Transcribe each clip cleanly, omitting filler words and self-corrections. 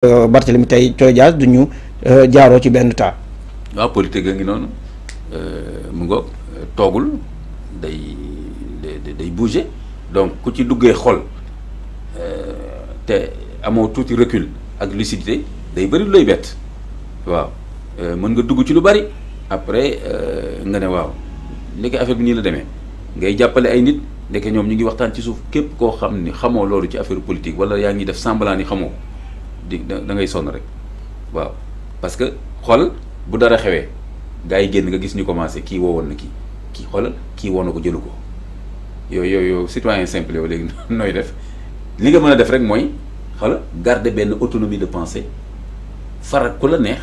Barthélemy Toye Dias du ñu jaaroo ci benn temps. waaw politique a ngi noonu mu ngoog toogul day bouger donc ku ci duggee xol te amoo tuuti recul ak lucidité day bëri lu lay bett waaw mën nga dugg ci lu bari après nga ne waaw ndeke affaire bi nii la demee ngay jàppale ay nit ndeke ñoom ñu ngi waxtaan ci suuf képp koo xam ni xamoo loolu ci affaire politique wala yaa ngi def semblant ni xamoo da ngay sonn rek waaw parce que xool bu dara xewee gars yi génn nga gis ñu commencé kii woowoon na kii xoolal kii woo na ko jëlu ko yow citoyen simple yow léegi nooy def li nga mën a def rek mooy xoolal garder benn autonomie de pensée far ku la neex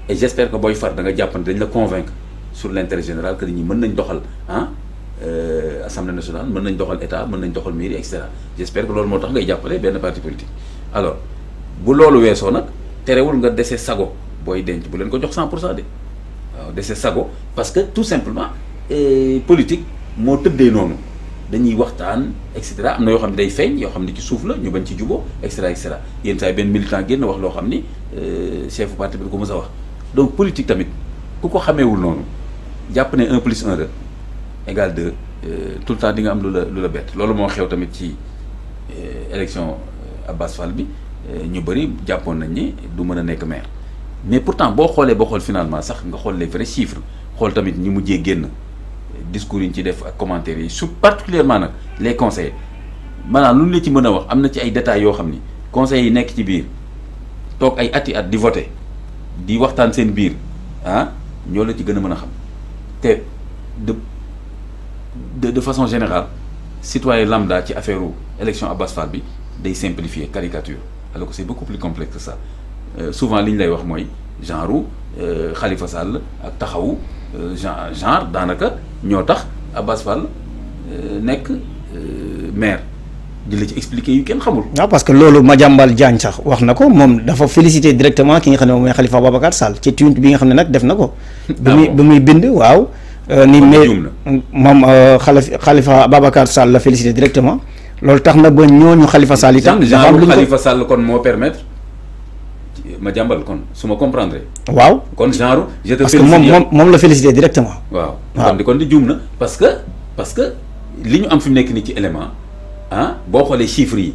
et j'espère que booy far da nga jàpp ne dañ la convaincre sur l'intérêt général que nit ñi mën nañ doxal assemblée nationale mën nañ doxal état mën nañ doxal mairie et cetera j'espère que loolu moo tax ngay jàppale benn parti politique alors bu loolu weesoo nag terewul nga dese sago booy denc bu leen ko jox 100% de waaw dese sago parce que tout simplement politique moo tëddee noonu dañuy waxtaan et cetera am na yoo xam ne day feeñ yoo xam ne ci suuf la ñu bañ ci juboo et cetera et cetera yenn saa yi benn militant génn wax loo xam ni chef parti bi ko mës a wax donc politique tamit ku ko xameewul noonu jàpp ne 1 plus 1 égale 2 tout le temps di nga am lu la bett loolu moo xew tamit ci élection Abass Fall bi ñu bëri jàppoon nañ ni du mën a nekk maire mais pourtant boo xoolee ba xool finalement sax nga xool les vrais chiffres xool tamit ñi mujjee génn discours yi ñu ci def ak commentaires yi su particulièrement nag les conseillers maanaam lu ñu la ci mën a wax am na ci ay détails yoo xam ni conseillers yi nekk ci biir toog ay ati at di voter di waxtaan seen biir ñoo la ci gën a mën a xam te de façon générale citoyen lambda ci affaire élection Abass Fall bi day simplifier caricature alors que c'est beaucoup plus complexe que ça souvent li ñu lay wax mooy genre Khalifa Sall ak taxawu genre daanaka ñoo tax Abass Fall nekk maire di la ci expliquer yu kenn xamul. waaw parce que loolu Madiambal Diagne sax wax na ko moom dafa féliciter directement ki nga xam ne moom mooy Khalifa Babacar Sall ci tunt bi nga xam ne nag def na ko. bi muy bind waaw. ni mais moom Khalifa Babacar Sall la féliciter directement. loolu tax na ba ñooñu Khalifa Sall itam. genre Khalifa Sall kon moo permettre ma jàmbal kon su ma comprendre. waaw kon genre. je te parce que moom la félicité directement. waaw kon di juum na parce que li ñu am fi mu nekk nii ci élément boo xoolee chiffres yi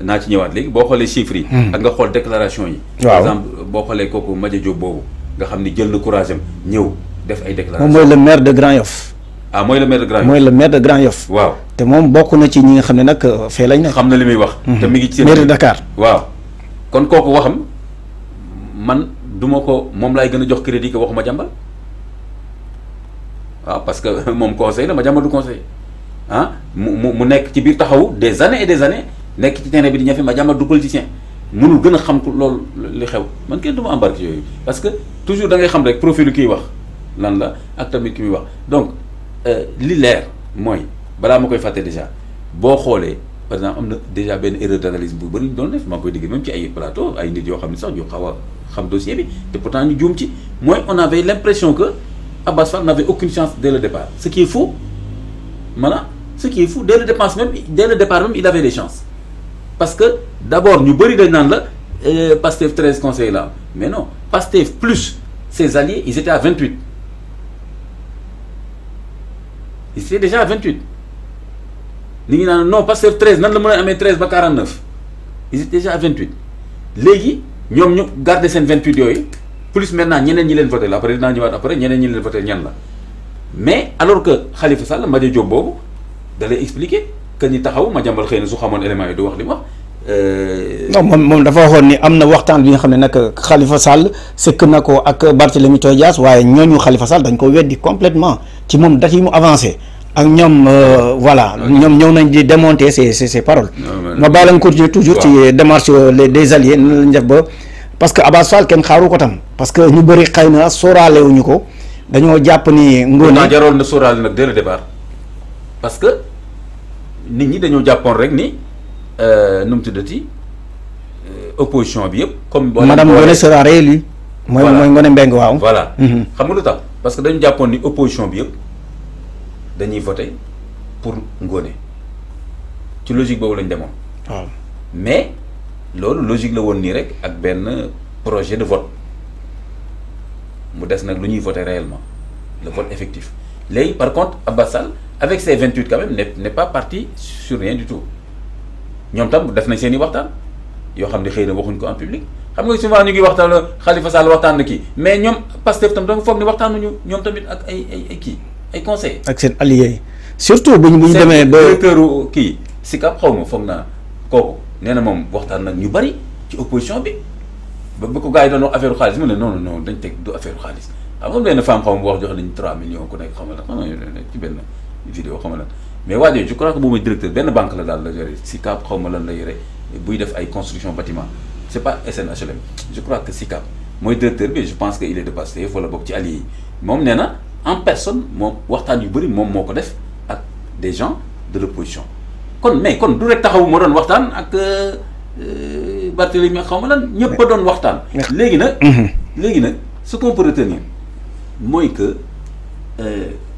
naa ci ñëwaat léegi boo xoolee chiffres yi. ak nga xool déclaration yi. par exemple boo xoolee kooku Madia Diop boobu nga xam ni jël na courage am ñëw def ay déclaration moom mooy le maire de Grand Yoff. mooy le maire de Grand Yoff mooy le maire de Grand Yoff. waaw te moom bokk na ci ñi nga xam ne nag fee lañ nekk. xam na li muy wax. te mi ngi ci maire de Dakar. waaw kon kooku waxam man duma ko moom laay gën a jox crédit que waxuma jàmbal waaw parce que moom conseil la ma jàmbal du conseil mu nekk ci biir taxawu des années et des années nekk ci terrain bi di ñafe ma jàmbal du politicien mënul gën a xam loolu li xew man kenn du ma embarqué yooyu parce que toujours da ngay xam rek profil kiy wax lan la ak tamit ki muy wax donc li leer mooy balaa ma koy fàtte déjà boo xoolee par exemple am na déjà benn erreur d'analyse bu bëri ñu doon def maa ngi koy dégg même ci ay plateau ay nit yoo xam ne sax ñu xaw a xam dossier bi te pourtant ñu juum ci mooy on avait l'impression que Abass Fall n'avait aucune chance dès le départ ce qui est faux voilà ce qui est fou dès le départ même il avait des chances parce que d'abord ñu bëri dañ naan la Pastef 13 conseillers là mais non Pastef plus ses alliés ils étaient à 28 ils étaient déjà à 28 ni ngi naan non Pastef 13 nan la mën a amee 13 ba 49 ils étaient déjà à 28 léegi ñoom ñu garder seen 28 yooyu plus maintenant ñeneen ñi leen voté la après dinaa ñëwaat après ñeneen ñi leen voté ñan la mais alors que Khalifa Sall Madia Diop boobu da lay expliquer que ñi taxaw ma jàmbal xëy na su xamoon éléments yi du wax li mu wax. non moom dafa waxoon ni am na waxtaan bi nga xam ne nag Khalifa Sall sëkk na ko ak Barthélemy Toye Dias waaye ñooñu Khalifa Sall dañ ko weddi complètement ci moom date yi mu avancé ak ñoom voilà ñoom ñëw nañ di démonter ces paroles. ma bàyyi la nga continuer toujours ci démarche des alliés nan lañ def ba parce que Abass Fall kenn xaaru ko tam parce que ñu bëri xëy na sóoraale wuñu ko dañoo jàpp ni. ngoone jaroon na sóoraale nag dès le départ parce que nit ñi dañoo jàppoon rek ni nu mu tuddati opposition bi yëpp. comme madame Ngoné sera réélue. mooy Ngoné Mbengue waaw. voilà xam nga lu tax parce que dañu jàppoon ni opposition bi yëpp dañuy voter pour Ngoné ci logique boobu lañ demoon. waaw mais loolu logique la woon nii rek ak benn projet de vote mu des nag lu ñuy voter réellement le vote effectif léegi par contre Abbas Sall avec ses 28 quand même n'est pas parti sur rien du tout ñoom tam def nañ seen i waxtaan yoo xam ne xëy na waxuñ ko en public xam nga souvent ñu ngi waxtaan Khalifa Sall waxtaan na kii mais ñoom Pastef tam da nga foog ni waxtaanuñu ñoom tamit ak ay kii ay conseils. ak seen alliés yi surtout bu ñu demee ba directeur kii SICAP xaw ma foog naa kooku nee na moom waxtaan nag ñu bari ci opposition bi ba ko gars yi doon wax affaire xaalis mu ne non non dañ teg du affaire xaalis xam nga benn femme xaw ma wax jox nañu 3 millions ku nekk xam nga ci benn vidéo xam nga mais waa jooju je crois que moom mooy directeur benn banque la daal la yore SICAP xaw ma lan la yore buy def ay construction bâtiment c'est pas SNHLM je crois que SICAP mooy directeur bi je pense que il est de Pastef wala boog ci alliés yi moom nee na en personne moom waxtaan yu bëri moom moo ko def ak des gens de l'opposition kon mais kon du rek taxaw moo doon waxtaan ak Barthélémy xaw ma lan ñëpp a doon waxtaan léegi nag ce qu'on peut retenir mooy que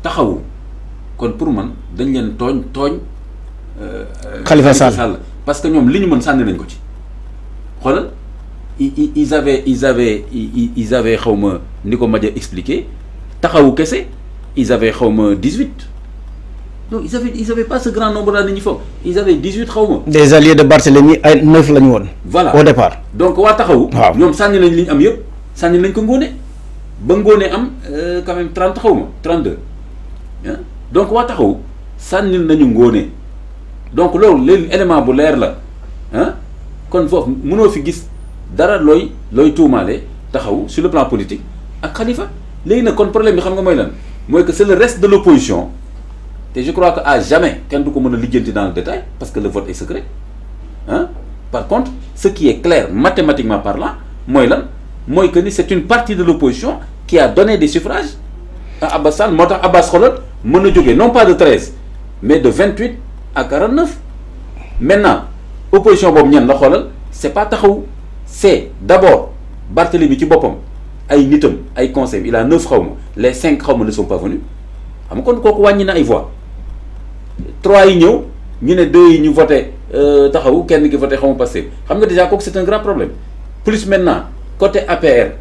taxawu kon pour man dañ leen tooñ Khalifa Sall parce que ñoom li ñu mën sànni nañ ko ci xoolal ils avaient xaw ma ni ko Madia expliqué taxawu kese ils avaient xaw ma 18 donc ils avaient pas ce grand nombre daal nit ñi foog ils avaient 18 xaw ma. des alliés de Barthélémy ay 9 la ñu woon. voilà au départ. donc waa taxawu. waaw ñoom sànni nañ li ñu am yëpp sànni nañ ko ngóone ba ngóone am quand même 30 xaw ma 32 ah donc waa taxawu sànni nañu ngóone donc loolu léegi élément bu leer la ah kon foofu mënoo fi gis dara looy tuumaale taxawu sur le plan politique ak Khalifa léegi nag kon problème bi xam nga mooy lan mooy que c'est le reste de l'opposition te je crois que à jamais kenn du ko mën a lijjanti dans le détail parce que le vote est secret hein par contre ce qui est clair mathématiquement parlant mooy lan mooy que ni c'est une partie de l'opposition qui a donné des suffrages à Abbas Sall moo tax Abbas xoolal mën a jógee non pas de 13 mais de 28 à 49 maintenant opposition boobu ñan la xoolal c'est pas taxaw c'est d'abord Barthélémy ci boppam ay nitam ay conseils il a 9 xaw ma les 5 xaw ma ne sont pas venus xam nga kon kooku wàññi na ay voix 3 yi ñëw ñu ne 2 yi ñu voté taxawu kenn ki voté xaw ma Pastef xam nga déjà kooku c'est un grand problème plus maintenant côté APR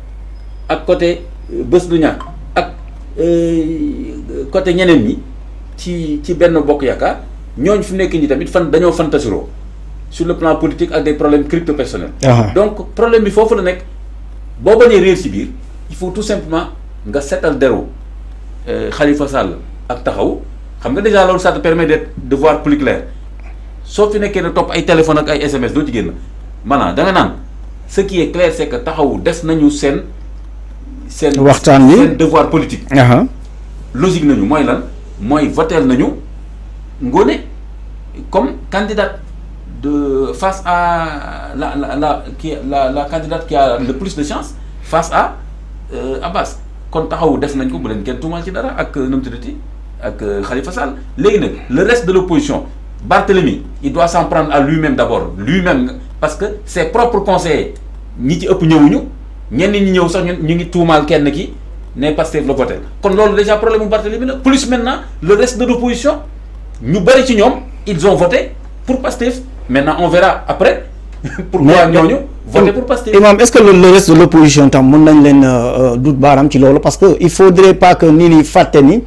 ak côté Bës Du Ñakk ak côté ñeneen ñi ci benn bokk yaakaar ñooñu fi nekk ñi tamit dañoo fantasiroo sur le plan politique ak des problèmes crypto personnels. donc problème bi foofu la nekk boo bañee réer ci biir il faut tout simplement nga seetal deru Khalifa Sall ak taxaw xam nga déjà loolu ça te permet de voir plus clair soo fi nekkee ne topp ay téléphone ak ay SMS doo ci génn maanaam da nga naan ce qui est clair c'est que taxawu des nañu seen waxtaan wi seen devoir politique. logique nañu mooy lan mooy votel nañu Ngoné comme candidate de face à la candidate qui a le plus de chance face à Abbas kon taxawu def nañ ko bu leen kenn tuumal ci dara ak nu mu tuddati ak Khalifa Sall léegi nag le reste de l'opposition Barthélémy il doit s'en prendre à lui-même d'abord lui-même parce que ses propres conseillers ñi ci ëpp ñëwuñu ñenn ñi ñëw sax ñu ngi tuumaal kenn ki ne Pastef la voté kon loolu déjà problème bu Barthélémy la plus maintenant le reste de l'opposition ñu bari ci ñoom ils ont voté pour Pastef maintenant on verra après pourquoi ñooñu voté pour Pastef. Imam est-ce que le reste de l'opposition tam mën nañ leen dut baaraam ci loolu parce que il faudrait pas que nii fàtte ni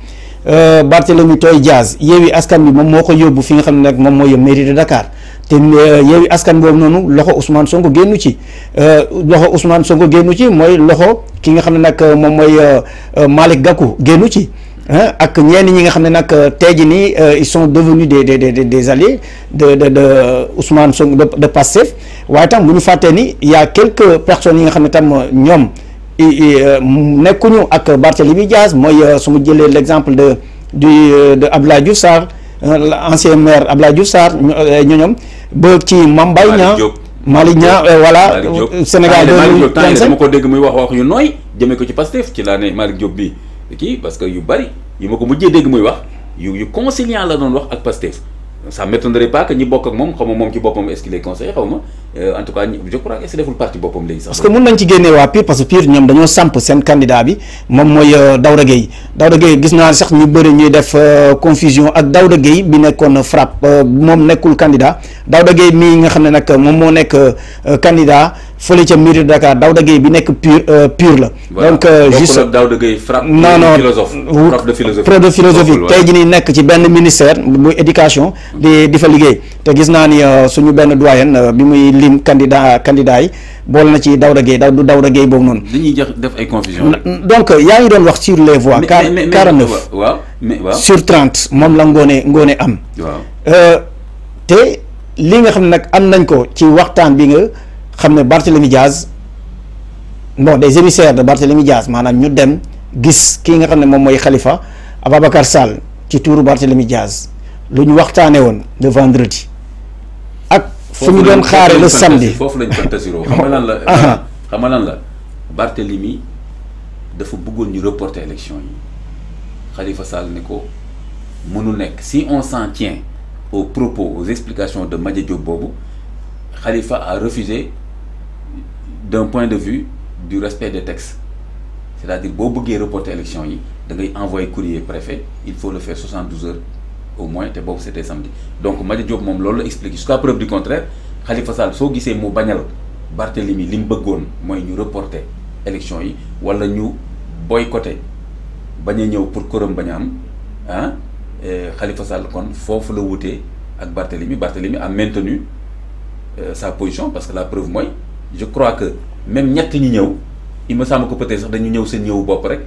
Barthélémy Toye Dias Yewwi Askan Wi moom moo ko yóbbu fi nga xam ne nag moom mooy mairie de Dakar te Yewwi Askan boobu noonu loxo Ousmane Sonko génnu ci loxo Ousmane Sonko génnu ci mooy loxo ki nga xam ne nag moom mooy Malick Gakou génnu ci ak ñenn ñi nga xam ne nag tey jii nii ils sont devenus des alliés de Ousmane Sonko de Pastef waaye tam bu ñu fàttee ni y a quelques personnes yi nga xam ne tam ñoom nekkuñu ak Barthélémy Dias mooy su ma jëlee l'exemple de Abdoulaye Diouf Sarr ancien maire Abdoulaye Diouf Sarr ñoom ba ci Mame Mbaye Niang Malick Niang voilà Sénégal dama ko dégg muy wax yu nooy jëmee ko ci Pastef ci laa ne Malick Diop bi kii parce que yu bari yu ma ko mujjee dégg muy wax yu conciliant la doon wax ak Pastef ça m'étonnerait pas que ñi bokk ak moom xaw ma moom ci boppam est-ce qu'il est conseiller xaw ma en tout cas je crois que est-ce que deful parti boppam léegi sax. parce que mun nañ ci génnee waa PUR parce que PUR ñoom dañoo samp seen candidat bi moom mooy Daouda Gueye gis naa sax ñu bëri ñuy def confusion ak Daouda Gueye bi nekkoon FRAPP moom nekkul candidat Daouda Gueye mii nga xam ne nag moom moo nekk candidat fële ca mairie de Dakar Daouda Gueye bi nekk PUR la. donc juste Daouda Gueye FRAPP. non philosophe prof de philosophie. prof de philosophie tey jii nii nekk ci benn ministère bu éducation di fa liggéey te gis naa ni suñu benn doyen bi muy lim candidat yi boole na ci Daouda Gueye du Daouda Gueye boobu noonu. dañuy def ay confusion. donc yaa ngi doon wax sur les voix. 49 waaw sur 30 moom la ngoone am. waaw te li nga xam ne nag am nañ ko ci waxtaan bi nga xam ne Barthélémy Diaz bon des émissaires de Barthélémy Diaz maanaam ñu dem gis kii nga xam ne moom mooy Khalifa Ababacar Sall ci tuuru Barthélémy Diaz lu ñu waxtaanee woon le vendredi ak fu ñu doon xaare le samedi foofu lañ fantasiroo xam nga lan la Barthélémy dafa bëggoon ñu reporter élection yi Khalifa Sall ne ko mënul nekk si on s'en tient aux propos aux explications de Madia Diop boobu Khalifa a refusé d'un point de vue du respect des textes c'est-à-dire boo bëggee reporter élection yi da ngay envoyer courrier préfet il faut le faire 72 heures au moins te boobu c'était samedi donc Madia Diop moom loolu la expliqué jusqu'à preuve du contraire Khalifa Sall soo gisee mu bañal Barthélémy li mu bëggoon mooy ñu reporter élection yi wala ñu boycotter bañ a ñëw pour quorum bañ a am Khalifa Sall kon foofu la wutee ak Barthélémy a maintenu sa position parce que la preuve mooy je crois que même ñett ñi ñëw il me semble que peut-être sax dañu ñëw seen ñëwu bopp rek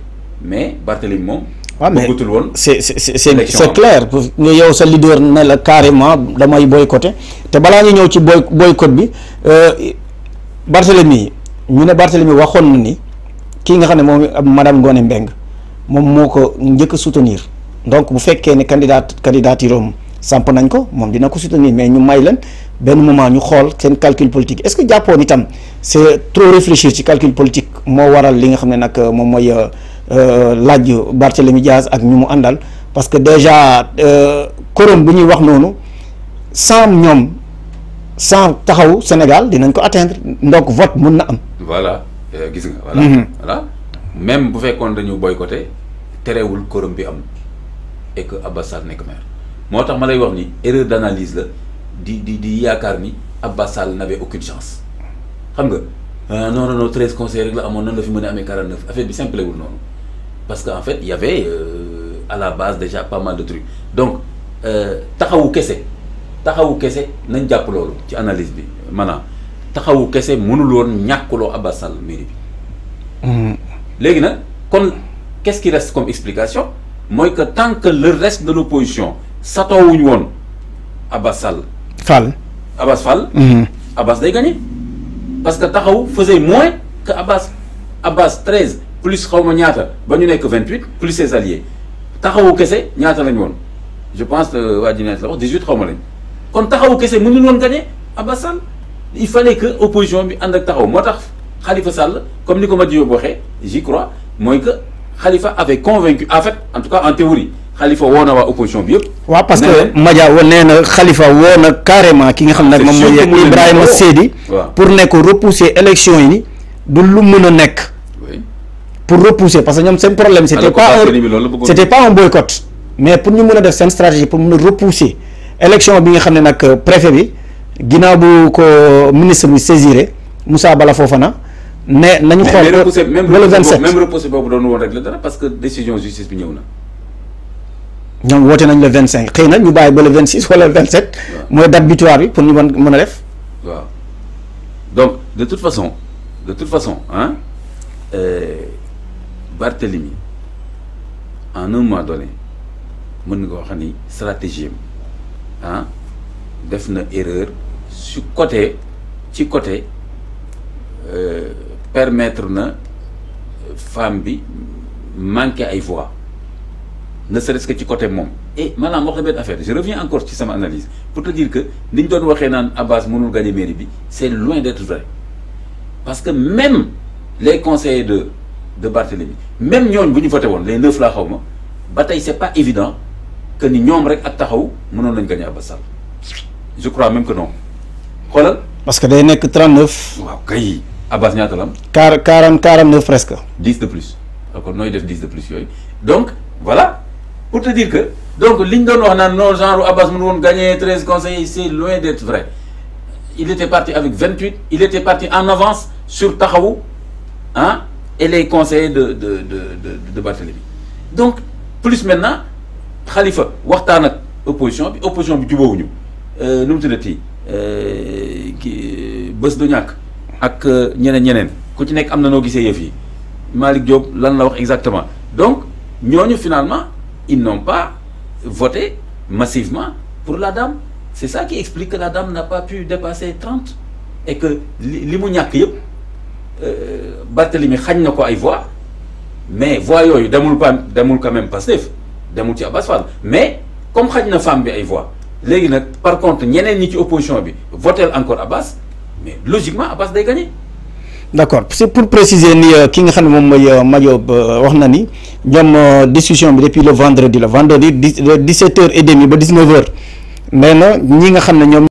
mais Barthélémy moom. waaw mais bëggatul woon. c'est clair nga yow sa leader ne la carrément damay boycotter te balaa ñu ñëw ci boycott bi Barthélémy ñu ne Barthélémy waxoon na ni kii nga xam ne moom madame Ngoné Mbengue moom moo ko njëkk a soutenir donc bu fekkee ne candidature am samp nañ ko moom dina ko soutenir mais ñu may leen benn moment ñu xool seen calcul politique est-ce que jàppoon itam c'est trop réfléchir ci calcul politique moo waral li nga xam ne nag moom mooy laaj Barthélémy Diaz ak ñu mu àndal parce que déjà quorum bu ñuy wax noonu sans taxaw Sénégal dinañ ko atteindre donc vote mun na am. voilà gis nga. voilà même bu fekkoon dañu boycotté terewul quorum bi am et que Abbas Sall nekk maire moo tax ma lay wax ni erreur d'analyse la di yaakaar ni Abbas Sall n'avait aucune chance xam nga non 13 conseillers rek la amoon nan la fi mën a amee 49 affaire bi simple wul noonu parce que en fait il y avait à la base déjà pas mal de trucs donc taxawu kese nañ jàpp loolu ci analyse bi maanaam taxawu kese mënul woon ñàkkuloo Abbas Sall mairie bi. léegi nag kon qu'est-ce qui reste comme explication mooy que tant que le reste de l'opposition satoowuñu woon Abbas Fall. Abbas day gagné parce que taxaw faisait moins que Abbas 13 plus xaw ma ñaata ba ñu nekk 28 plus ses alliés taxawu kese ñaata lañu woon je pense que waa ji la wax 18 xaw ma lañ kon taxawu kese mënul woon gagné Abbas Sall il fallait que opposition bi ànd ak taxaw moo tax Khalifa Sall comme ni ko Madia Diop waxee j'y crois mooy que Khalifa avait convaincu en fait en tout cas en théorie Khalifa woo na waa opposition bi yëpp. waaw parce que Madia nee na Khalifa woo na carrément ki nga xam ne nag moom mooy Ibrahima Seydi pour ne ko repousser élection yi ni du lu mën a nekk. pour repousser parce que ñoom seen problème c'était pas un boycott mais pour ñu mën a def seen stratégie pour mën a repousser élection bi nga xam ne nag préfet bi ginnaaw bu ko ministre bi saisiré Moussa Bala Fofana ne nañu xool le 27 même repousser boobu doon woon rek la dara parce que décision justice bi ñëw na. ñoom woote nañ le 25 xëy na ñu bàyyi ba le 26 wala le 27. mooy date butoir bi pour ñu mën a def. waaw donc de toute façon hein Barthélémy en un moment donné mën nga wax ni stratégie am def na erreur ci côté permettre na femme bi manquer ay voix. ne serait-ce que ci côté moom et maanaam wax la benn affaire je reviens encore ci sama analyse pour te dire que ni ñu doon waxee naan Abbas mënul gagner mairie bi c'est loin d'être vrai parce que même les conseillers de Barthélémy même ñooñu bu ñu voté woon les 9 laa xaw ma ba tey c'est pas évident que ni ñoom rek ak taxaw mënoon nañ gagné Abbas Sall je crois même que non xoolal. parce que day nekk 39. waaw kay Abbas ñaata la am. 49 presque. 10 de plus d'accord nooy def 10 de plus yooyu donc voilà pour te dire que donc liñ doon wax naan non genre Abbas mënu woon gagné 13 conseillers c'est loin d'être vrai il était parti avec 28 il était parti en avance sur taxawu ah et les conseillers de Barthélémy donc plus maintenant Khalifa waxtaan ak opposition bi jubóowuñu nu mu tuddati kii bés du ñàkk ak ñeneen ku ci nekk am na noo gisee yëf yi Malick Diop lan la wax exactement donc ñooñu finalement ils n'ont pas voté massivement pour la dame c'est ça qui explique que la dame n'a pas pu dépasser 30 et que li mu ñàkk yëpp Barthélémy xañ na ko ay voix mais voix yooyu demul quand même Pastef demul ci Abbas Fall mais comme xañ na femme bi ay voix léegi nag par contre ñeneen ñi ci opposition bi votel encore Abbas mais logiquement Abbas day gagner. d'accord c'est pour préciser ni ki nga xam ne moom mooy Madiop wax na ni ñoom discussion bi depuis le vendredi 17h30 ba 19h nee na ñi nga xam ne ñoom